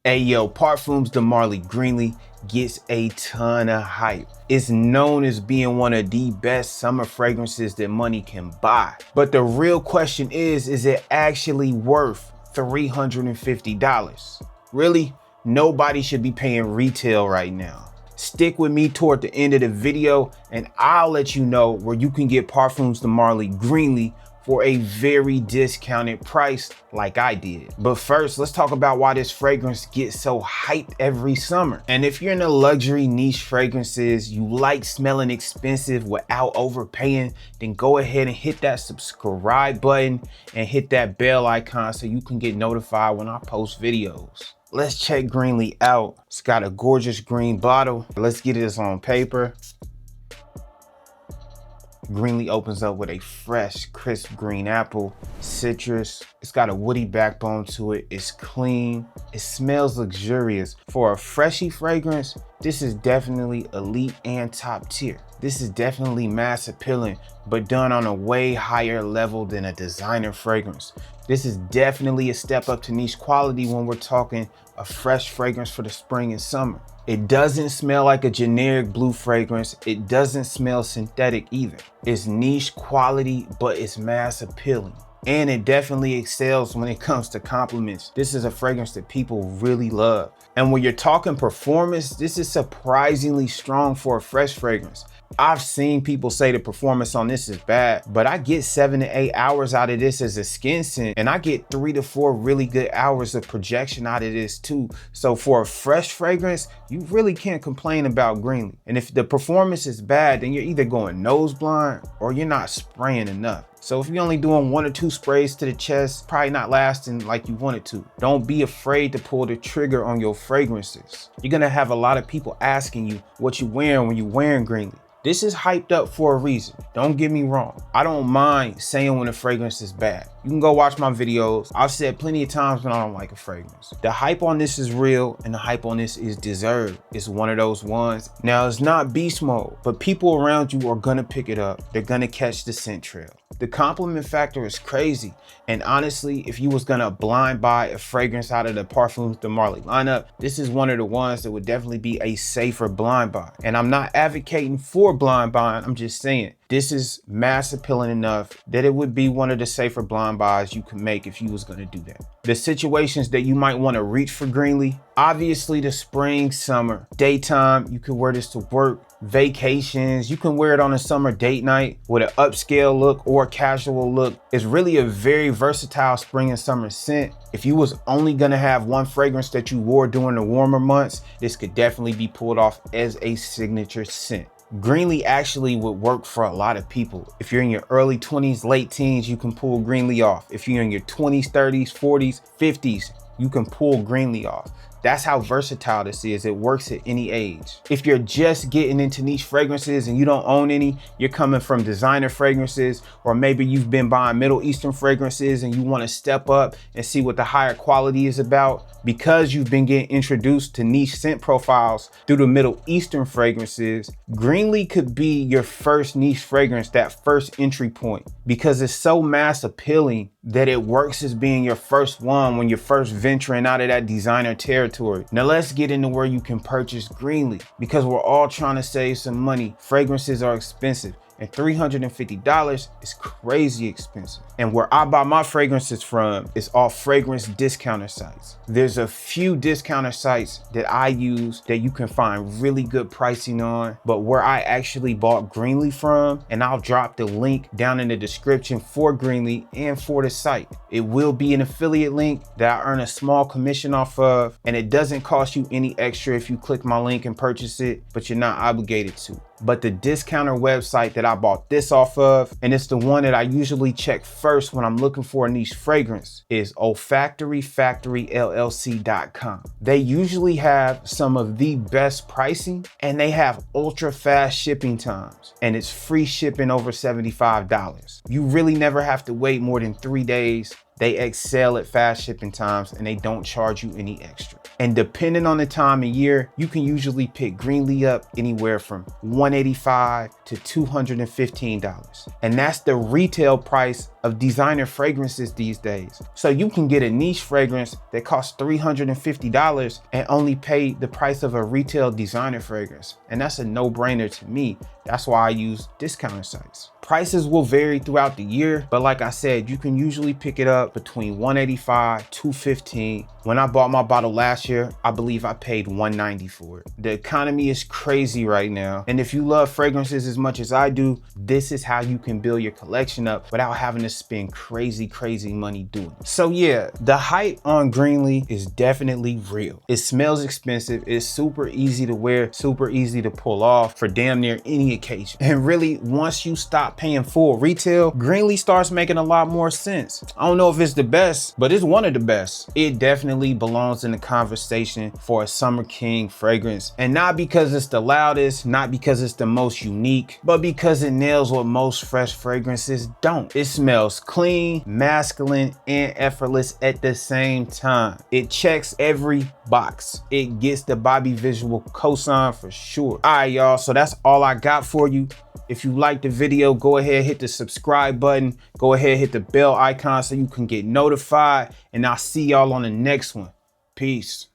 Hey yo, Parfums de Marly Greenley gets a ton of hype. It's known as being one of the best summer fragrances that money can buy. But the real question is it actually worth $350? Really? Nobody should be paying retail right now. Stick with me toward the end of the video and I'll let you know where you can get Parfums de Marly Greenley for a very discounted price like I did. But first, let's talk about why this fragrance gets so hyped every summer. And if you're into luxury niche fragrances, you like smelling expensive without overpaying, then go ahead and hit that subscribe button and hit that bell icon so you can get notified when I post videos. Let's check Greenley out. It's got a gorgeous green bottle. Let's get this on paper. Greenley opens up with a fresh, crisp green apple, citrus. It's got a woody backbone to it. It's clean. It smells luxurious. For a freshy fragrance, this is definitely elite and top tier. This is definitely mass appealing, but done on a way higher level than a designer fragrance. This is definitely a step up to niche quality when we're talking a fresh fragrance for the spring and summer. It doesn't smell like a generic blue fragrance. It doesn't smell synthetic either. It's niche quality, but it's mass appealing. And it definitely excels when it comes to compliments. This is a fragrance that people really love. And when you're talking performance, this is surprisingly strong for a fresh fragrance. I've seen people say the performance on this is bad, but I get 7 to 8 hours out of this as a skin scent, and I get 3 to 4 really good hours of projection out of this too. So for a fresh fragrance, you really can't complain about Greenley. And if the performance is bad, then you're either going nose blind or you're not spraying enough. So if you're only doing 1 or 2 sprays to the chest, probably not lasting like you want it to. Don't be afraid to pull the trigger on your fragrances. You're gonna have a lot of people asking you what you're wearing when you're wearing Greenley. This is hyped up for a reason. Don't get me wrong. I don't mind saying when a fragrance is bad. You can go watch my videos. I've said plenty of times when I don't like a fragrance. The hype on this is real and the hype on this is deserved. It's one of those ones. Now it's not beast mode, but people around you are gonna pick it up. They're gonna catch the scent trail. The compliment factor is crazy. And honestly, if you was gonna blind buy a fragrance out of the Parfums de Marly lineup, this is one of the ones that would definitely be a safer blind buy. And I'm not advocating for blind buying, I'm just saying, this is mass appealing enough that it would be one of the safer blind buys you could make if you was gonna do that. The situations that you might wanna reach for Greenley, obviously the spring, summer, daytime, you could wear this to work, vacations, you can wear it on a summer date night with an upscale look or a casual look. It's really a very versatile spring and summer scent. If you was only gonna have one fragrance that you wore during the warmer months, this could definitely be pulled off as a signature scent. Greenley actually would work for a lot of people. If you're in your early 20s, late teens, you can pull Greenley off. If you're in your 20s, 30s, 40s, 50s, you can pull Greenley off. That's how versatile this is. It works at any age. If you're just getting into niche fragrances and you don't own any, you're coming from designer fragrances, or maybe you've been buying Middle Eastern fragrances and you want to step up and see what the higher quality is about, because you've been getting introduced to niche scent profiles through the Middle Eastern fragrances, Greenley could be your first niche fragrance, that first entry point, because it's so mass appealing that it works as being your first one when you're first venturing out of that designer territory. Now let's get into where you can purchase Greenley, because we're all trying to save some money. Fragrances are expensive. And $350 is crazy expensive. And where I buy my fragrances from is all fragrance discounter sites. There's a few discounter sites that I use that you can find really good pricing on, but where I actually bought Greenley from, and I'll drop the link down in the description for Greenley and for the site. It will be an affiliate link that I earn a small commission off of, and it doesn't cost you any extra if you click my link and purchase it, but you're not obligated to. But the discounter website that I bought this off of, and it's the one that I usually check first when I'm looking for a niche fragrance, is olfactoryfactoryllc.com. They usually have some of the best pricing, and they have ultra fast shipping times, and it's free shipping over $75. You really never have to wait more than 3 days. They excel at fast shipping times and they don't charge you any extra. And depending on the time of year, you can usually pick Greenley up anywhere from $185 to $215. And that's the retail price of designer fragrances these days. So you can get a niche fragrance that costs $350 and only pay the price of a retail designer fragrance. And that's a no-brainer to me. That's why I use discounter sites. Prices will vary throughout the year, but like I said, you can usually pick it up between $185, $215. When I bought my bottle last year, I believe I paid $190 for it. The economy is crazy right now. And if you love fragrances as much as I do, this is how you can build your collection up without having to spend crazy money doing it. So yeah, the hype on Greenley is definitely real. It smells expensive. It's super easy to wear, super easy to pull off for damn near any occasion. And really, once you stop paying full retail, Greenley starts making a lot more sense. I don't know if it's the best, but it's one of the best. It definitely belongs in the conversation for a Summer King fragrance. And not because it's the loudest, not because it's the most unique, but because it nails what most fresh fragrances don't. It smells clean, masculine, and effortless at the same time. It checks every box. It gets the Bobby Vizual cosign for sure. All right, y'all, so that's all I got for you. If you liked the video, go ahead, hit the subscribe button. Go ahead, hit the bell icon so you can get notified. And I'll see y'all on the next one. Peace.